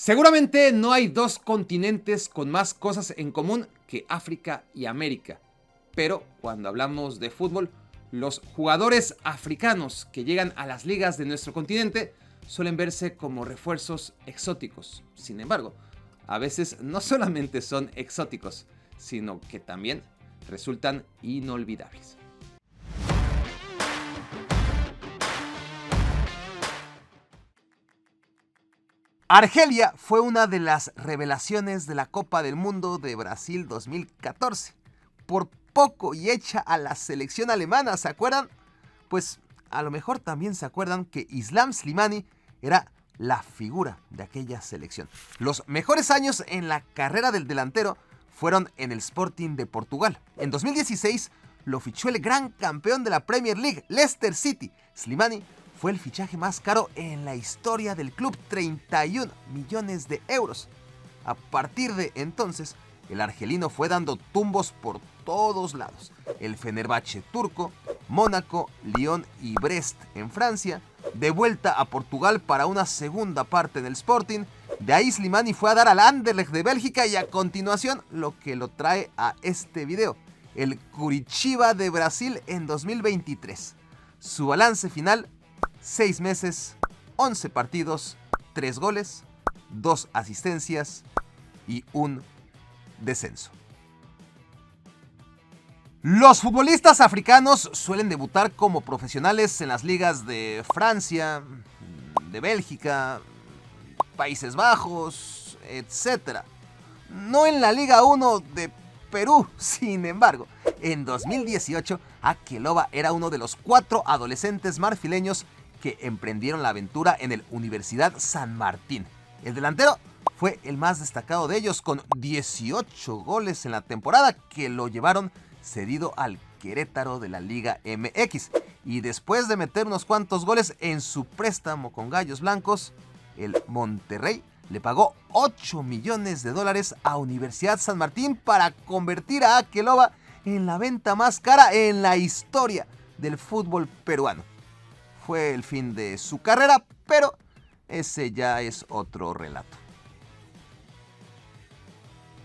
Seguramente no hay dos continentes con más cosas en común que África y América, pero cuando hablamos de fútbol, los jugadores africanos que llegan a las ligas de nuestro continente suelen verse como refuerzos exóticos. Sin embargo, a veces no solamente son exóticos, sino que también resultan inolvidables. Argelia fue una de las revelaciones de la Copa del Mundo de Brasil 2014. Por poco y hecha a la selección alemana, ¿se acuerdan? Pues a lo mejor también se acuerdan que Islam Slimani era la figura de aquella selección. Los mejores años en la carrera del delantero fueron en el Sporting de Portugal. En 2016 lo fichó el gran campeón de la Premier League, Leicester City. Slimani fue el fichaje más caro en la historia del club, 31 millones de euros. A partir de entonces, el argelino fue dando tumbos por todos lados. El Fenerbahce turco, Mónaco, Lyon y Brest en Francia. De vuelta a Portugal para una segunda parte en el Sporting. De ahí Slimani fue a dar al Anderlecht de Bélgica y a continuación lo que lo trae a este video. El Curitiba de Brasil en 2023. Su balance final: 6 meses, 11 partidos, 3 goles, 2 asistencias y un descenso. Los futbolistas africanos suelen debutar como profesionales en las ligas de Francia, de Bélgica, Países Bajos, etc. No en la Liga 1 de Perú. Sin embargo, en 2018, Akeloba era uno de los 4 adolescentes marfileños que emprendieron la aventura en el Universidad San Martín. El delantero fue el más destacado de ellos, con 18 goles en la temporada que lo llevaron cedido al Querétaro de la Liga MX. Y después de meter unos cuantos goles en su préstamo con Gallos Blancos, el Monterrey le pagó $8 millones a Universidad San Martín para convertir a Akeloba en la venta más cara en la historia del fútbol peruano. Fue el fin de su carrera, pero ese ya es otro relato.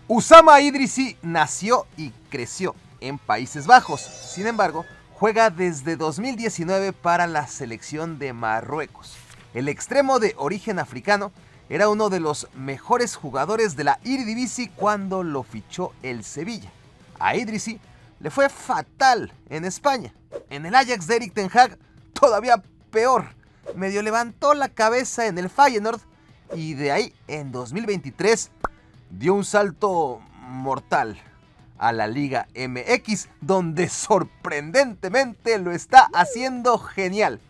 Usama Idrissi nació y creció en Países Bajos. Sin embargo, juega desde 2019 para la selección de Marruecos. El extremo de origen africano era uno de los mejores jugadores de la Eredivisie cuando lo fichó el Sevilla. A Idrissi le fue fatal en España. En el Ajax de Erik ten Hag, todavía peor. Medio levantó la cabeza en el Feyenoord y de ahí en 2023 dio un salto mortal a la Liga MX, donde sorprendentemente lo está haciendo genial.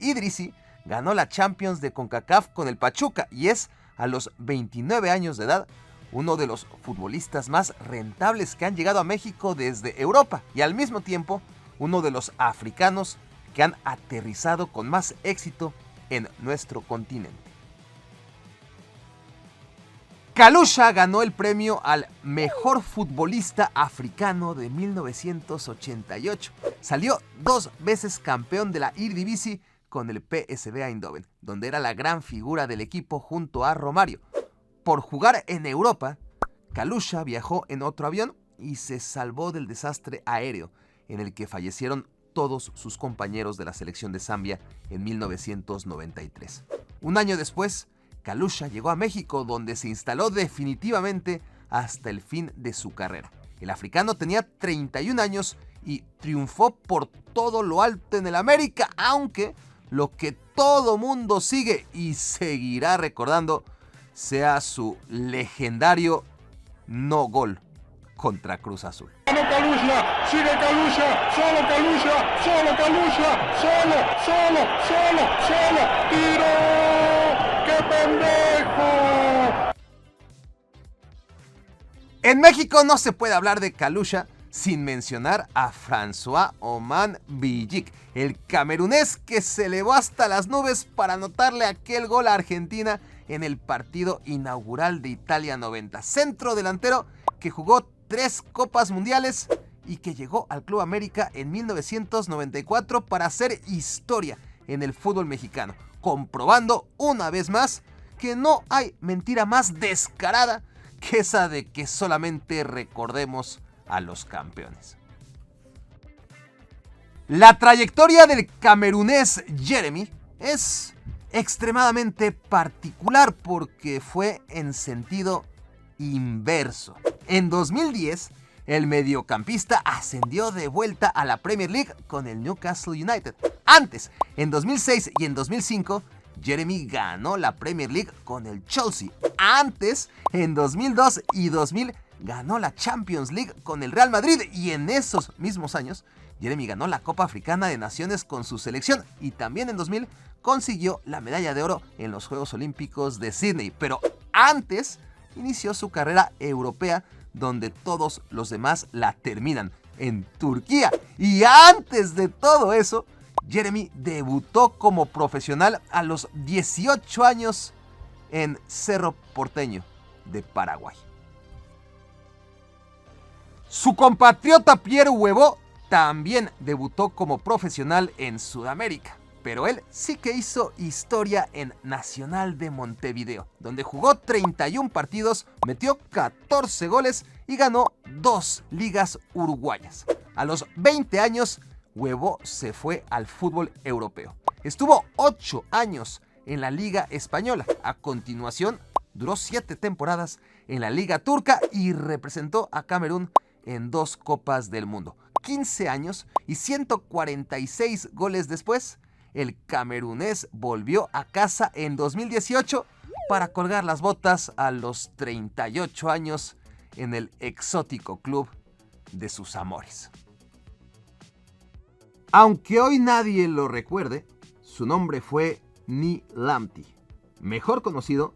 Idrissi ganó la Champions de CONCACAF con el Pachuca y es, a los 29 años de edad, uno de los futbolistas más rentables que han llegado a México desde Europa y al mismo tiempo uno de los africanos que han aterrizado con más éxito en nuestro continente. Kalusha ganó el premio al mejor futbolista africano de 1988. Salió 2 veces campeón de la Eredivisie con el PSV Eindhoven, donde era la gran figura del equipo junto a Romario. Por jugar en Europa, Kalusha viajó en otro avión y se salvó del desastre aéreo en el que fallecieron todos sus compañeros de la selección de Zambia en 1993. Un año después, Kalusha llegó a México, donde se instaló definitivamente hasta el fin de su carrera. El africano tenía 31 años y triunfó por todo lo alto en el América, aunque lo que todo mundo sigue y seguirá recordando sea su legendario no gol contra Cruz Azul. Kalusha, sigue Kalusha, solo Kalusha, solo Kalusha, solo, tiro, ¡qué pendejo! En México no se puede hablar de Kalusha sin mencionar a François Oman Villic, el camerunés que se elevó hasta las nubes para anotarle aquel gol a Argentina en el partido inaugural de Italia 90. Centro delantero que jugó 3 Copas Mundiales y que llegó al Club América en 1994 para hacer historia en el fútbol mexicano, comprobando una vez más que no hay mentira más descarada que esa de que solamente recordemos a los campeones. La trayectoria del camerunés Jeremy es extremadamente particular porque fue en sentido inverso. En 2010, el mediocampista ascendió de vuelta a la Premier League con el Newcastle United. Antes, en 2006 y en 2005, Jeremy ganó la Premier League con el Chelsea. Antes, en 2002 y 2000, ganó la Champions League con el Real Madrid. Y en esos mismos años, Jeremy ganó la Copa Africana de Naciones con su selección. Y también en 2000 consiguió la medalla de oro en los Juegos Olímpicos de Sydney. Pero antes inició su carrera europea, donde todos los demás la terminan, en Turquía. Y antes de todo eso, Jeremy debutó como profesional a los 18 años en Cerro Porteño de Paraguay. Su compatriota Pierre Huevo también debutó como profesional en Sudamérica, pero él sí que hizo historia en Nacional de Montevideo, donde jugó 31 partidos, metió 14 goles y ganó 2 ligas uruguayas. A los 20 años, Huevo se fue al fútbol europeo. Estuvo 8 años en la Liga Española. A continuación, duró 7 temporadas en la Liga Turca y representó a Camerún en 2 Copas del Mundo. 15 años y 146 goles después, el camerunés volvió a casa en 2018 para colgar las botas a los 38 años en el exótico club de sus amores. Aunque hoy nadie lo recuerde, su nombre fue Ni Lamptey, mejor conocido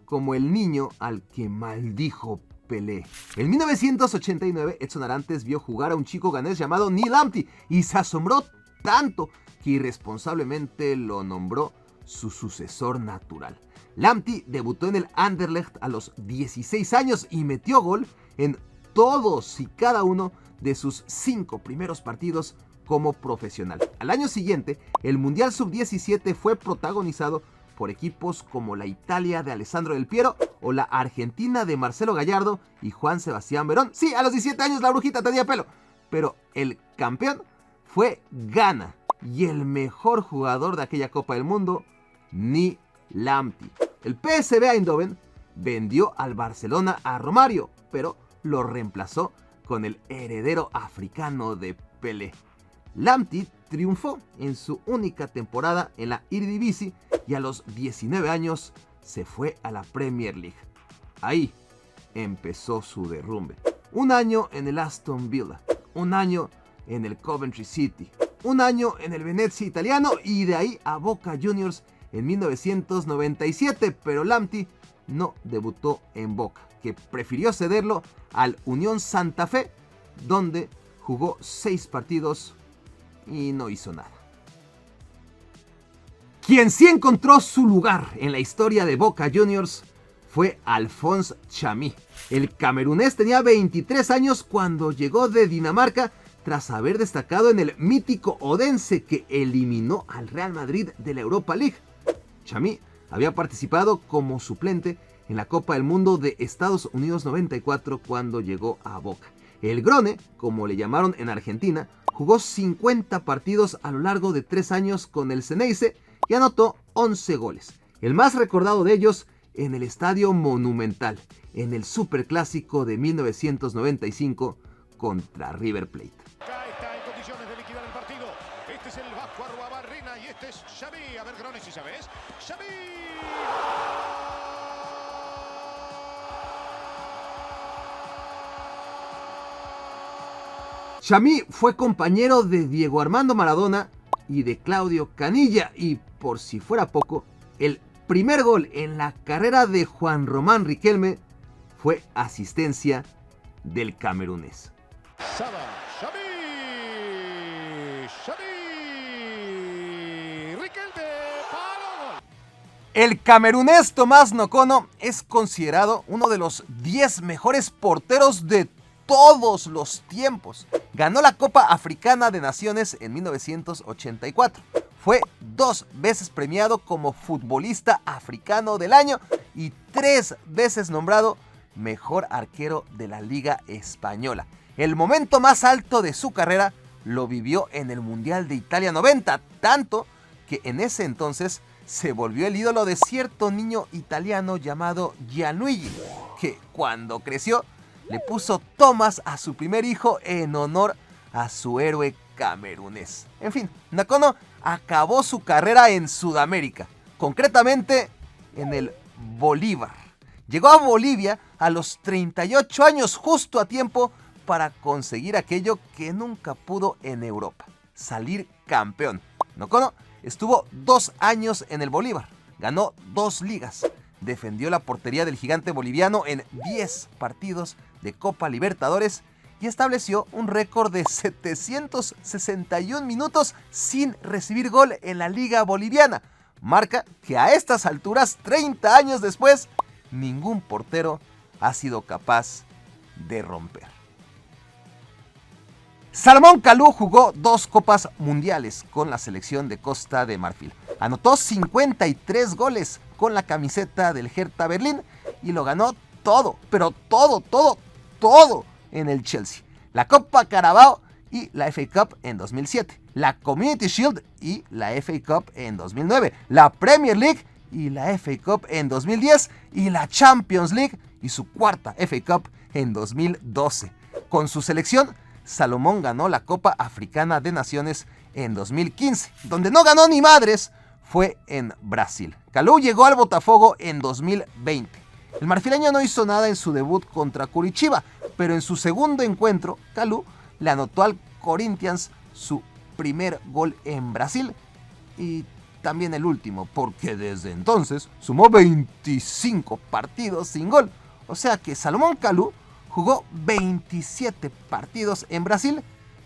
como el niño al que maldijo Pelé. En 1989, Edson Arantes vio jugar a un chico ganés llamado Ni Lamptey y se asombró tanto que irresponsablemente lo nombró su sucesor natural. Lamptey debutó en el Anderlecht a los 16 años y metió gol en todos y cada uno de sus 5 primeros partidos como profesional. Al año siguiente, el Mundial Sub-17 fue protagonizado por equipos como la Italia de Alessandro Del Piero o la Argentina de Marcelo Gallardo y Juan Sebastián Verón. Sí, a los 17 años la brujita tenía pelo, pero el campeón fue Ghana y el mejor jugador de aquella Copa del Mundo, Ni Lamptey. El PSV Eindhoven vendió al Barcelona a Romario, pero lo reemplazó con el heredero africano de Pelé. Lamptey triunfó en su única temporada en la Eredivisie y a los 19 años se fue a la Premier League. Ahí empezó su derrumbe. Un año en el Aston Villa, un año en el Coventry City, un año en el Venezia italiano y de ahí a Boca Juniors en 1997, pero Lamptey no debutó en Boca, que prefirió cederlo al Unión Santa Fe, donde jugó 6 partidos y no hizo nada. Quien sí encontró su lugar en la historia de Boca Juniors fue Alphonse Chamí. El camerunés tenía 23 años cuando llegó de Dinamarca tras haber destacado en el mítico Odense que eliminó al Real Madrid de la Europa League. Chamí había participado como suplente en la Copa del Mundo de Estados Unidos 94 cuando llegó a Boca. El Grone, como le llamaron en Argentina, jugó 50 partidos a lo largo de 3 años con el Xeneize y anotó 11 goles. El más recordado de ellos en el Estadio Monumental, en el Superclásico de 1995 contra River Plate. Ya está en condiciones de liquidar el partido. Este es el Vasco Arruabarrena y este es Xavi. A ver, Grone, si sabes. ¡Xavi! Chamí fue compañero de Diego Armando Maradona y de Claudio Canilla y, por si fuera poco, el primer gol en la carrera de Juan Román Riquelme fue asistencia del camerunés. Saba, Xavi, Riquelme, palo, gol. El camerunés Tomás Nocono es considerado uno de los 10 mejores porteros de todos los tiempos. Ganó la Copa Africana de Naciones en 1984. Fue 2 veces premiado como futbolista africano del año y 3 veces nombrado mejor arquero de la Liga Española. El momento más alto de su carrera lo vivió en el Mundial de Italia 90, tanto que en ese entonces se volvió el ídolo de cierto niño italiano llamado Gianluigi, que cuando creció le puso Thomas a su primer hijo en honor a su héroe camerunés. En fin, Nakano acabó su carrera en Sudamérica, concretamente en el Bolívar. Llegó a Bolivia a los 38 años, justo a tiempo para conseguir aquello que nunca pudo en Europa, salir campeón. Nakano estuvo 2 años en el Bolívar, ganó 2 ligas, defendió la portería del gigante boliviano en 10 partidos de Copa Libertadores y estableció un récord de 761 minutos sin recibir gol en la Liga Boliviana, marca que a estas alturas, 30 años después, ningún portero ha sido capaz de romper. Salomón Kalou jugó 2 Copas Mundiales con la selección de Costa de Marfil. Anotó 53 goles con la camiseta del Hertha Berlín y lo ganó todo, pero todo en el Chelsea. La Copa Carabao y la FA Cup en 2007. La Community Shield y la FA Cup en 2009. La Premier League y la FA Cup en 2010. Y la Champions League y su 4ª FA Cup en 2012. Con su selección, Salomón ganó la Copa Africana de Naciones en 2015. Donde no ganó ni madres fue en Brasil. Kalou llegó al Botafogo en 2020. El marfileño no hizo nada en su debut contra Curitiba, pero en su segundo encuentro, Kalou le anotó al Corinthians su primer gol en Brasil y también el último, porque desde entonces sumó 25 partidos sin gol. O sea que Salomón Kalou jugó 27 partidos en Brasil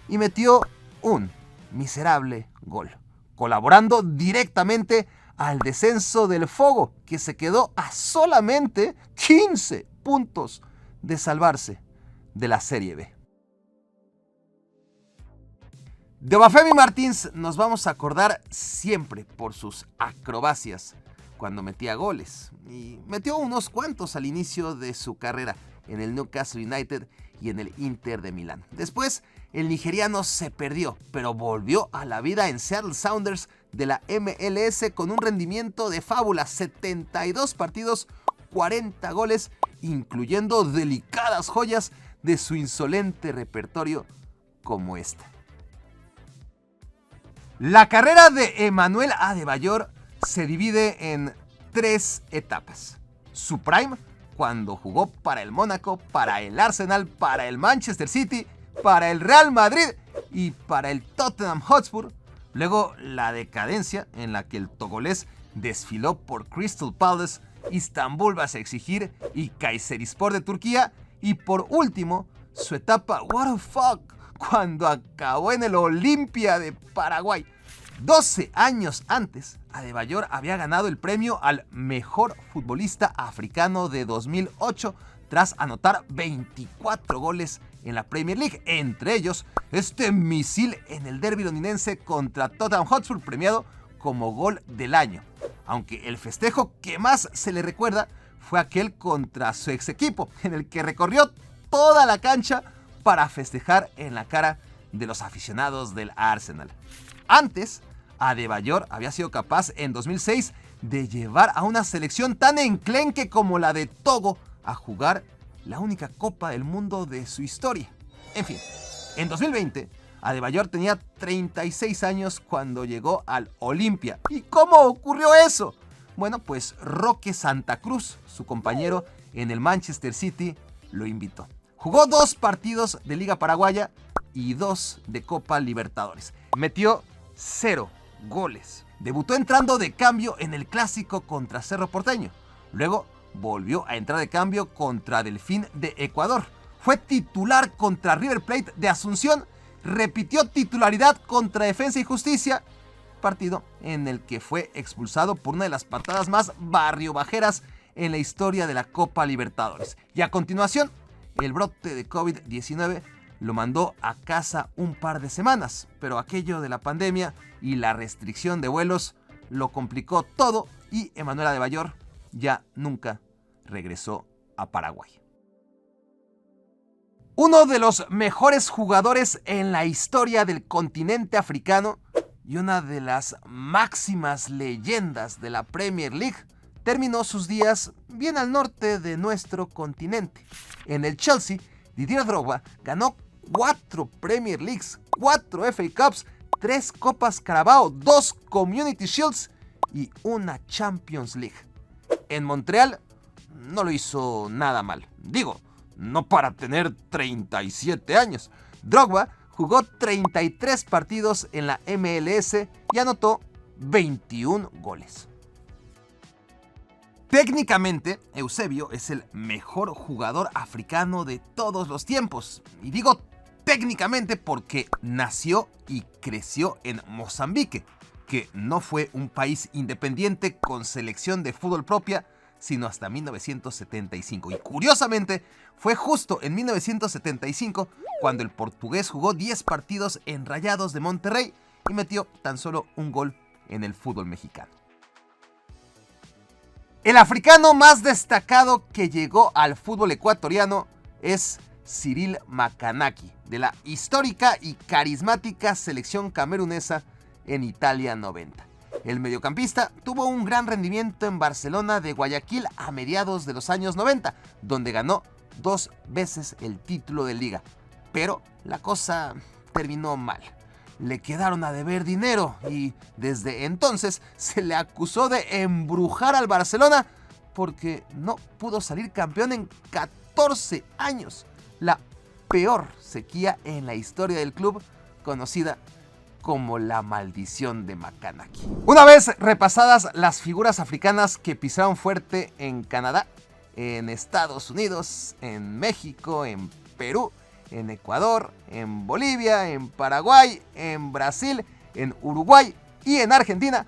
y metió un miserable gol, colaborando directamente al descenso del Fogo, que se quedó a solamente 15 puntos de salvarse de la Serie B. De Obafemi Martins nos vamos a acordar siempre por sus acrobacias cuando metía goles, y metió unos cuantos al inicio de su carrera en el Newcastle United y en el Inter de Milán. Después, el nigeriano se perdió, pero volvió a la vida en Seattle Sounders de la MLS con un rendimiento de fábula: 72 partidos, 40 goles, incluyendo delicadas joyas de su insolente repertorio como esta. La carrera de Emmanuel Adebayor se divide en 3 etapas. Su prime, cuando jugó para el Mónaco, para el Arsenal, para el Manchester City, para el Real Madrid y para el Tottenham Hotspur. Luego la decadencia, en la que el togolés desfiló por Crystal Palace, Istanbul Başakşehir y Kayserispor de Turquía. Y por último, su etapa what the fuck, cuando acabó en el Olimpia de Paraguay. 12 años antes, Adebayor había ganado el premio al mejor futbolista africano de 2008 tras anotar 24 goles en la Premier League, entre ellos este misil en el derbi londinense contra Tottenham Hotspur, premiado como gol del año, aunque el festejo que más se le recuerda fue aquel contra su ex equipo, en el que recorrió toda la cancha para festejar en la cara de los aficionados del Arsenal. Antes, Adebayor había sido capaz en 2006 de llevar a una selección tan enclenque como la de Togo a jugar la única Copa del Mundo de su historia. En fin, en 2020, Adebayor tenía 36 años cuando llegó al Olimpia. ¿Y cómo ocurrió eso? Bueno, pues Roque Santa Cruz, su compañero en el Manchester City, lo invitó. Jugó 2 partidos de Liga Paraguaya y 2 de Copa Libertadores. Metió 0 goles. Debutó entrando de cambio en el clásico contra Cerro Porteño. Luego volvió a entrar de cambio contra Delfín de Ecuador. Fue titular contra River Plate de Asunción. Repitió titularidad contra Defensa y Justicia, partido en el que fue expulsado por una de las patadas más barriobajeras en la historia de la Copa Libertadores. Y a continuación, el brote de COVID-19 lo mandó a casa un par de semanas, pero aquello de la pandemia y la restricción de vuelos lo complicó todo y Emanuel Adebayor ya nunca regresó a Paraguay. Uno de los mejores jugadores en la historia del continente africano y una de las máximas leyendas de la Premier League terminó sus días bien al norte de nuestro continente. En el Chelsea, Didier Drogba ganó 4 Premier Leagues, 4 FA Cups, 3 Copas Carabao, 2 Community Shields y una Champions League. En Montreal no lo hizo nada mal. Digo, no para tener 37 años. Drogba jugó 33 partidos en la MLS y anotó 21 goles. Técnicamente, Eusebio es el mejor jugador africano de todos los tiempos. Y digo técnicamente porque nació y creció en Mozambique, que no fue un país independiente con selección de fútbol propia, sino hasta 1975. Y curiosamente, fue justo en 1975 cuando el portugués jugó 10 partidos en Rayados de Monterrey y metió tan solo un gol en el fútbol mexicano. El africano más destacado que llegó al fútbol ecuatoriano es Cyril Makanaki, de la histórica y carismática selección camerunesa en Italia 90. El mediocampista tuvo un gran rendimiento en Barcelona de Guayaquil a mediados de los años 90, donde ganó 2 veces el título de liga. Pero la cosa terminó mal. Le quedaron a deber dinero y desde entonces se le acusó de embrujar al Barcelona porque no pudo salir campeón en 14 años. La peor sequía en la historia del club, conocida como la maldición de Makanaki. Una vez repasadas las figuras africanas que pisaron fuerte en Canadá, en Estados Unidos, en México, en Perú, en Ecuador, en Bolivia, en Paraguay, en Brasil, en Uruguay y en Argentina,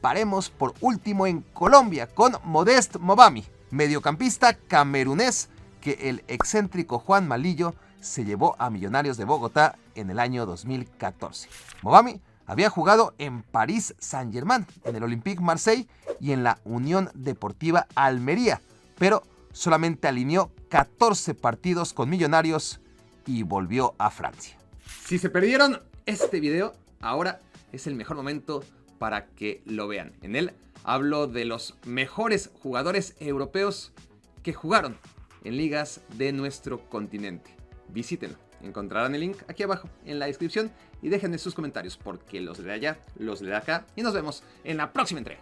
paremos por último en Colombia con Modest Mobami, mediocampista camerunés que el excéntrico Juan Malillo se llevó a Millonarios de Bogotá en el año 2014. Mobami había jugado en París Saint-Germain, en el Olympique Marseille y en la Unión Deportiva Almería, pero solamente alineó 14 partidos con Millonarios y volvió a Francia. Si se perdieron este video, ahora es el mejor momento para que lo vean. En él hablo de los mejores jugadores europeos que jugaron en ligas de nuestro continente. Visítenlo, encontrarán el link aquí abajo en la descripción y déjenme sus comentarios porque los de allá, los de acá y nos vemos en la próxima entrega.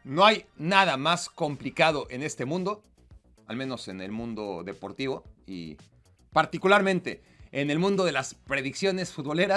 No hay nada más complicado en este mundo, al menos en el mundo deportivo y particularmente en el mundo de las predicciones futboleras.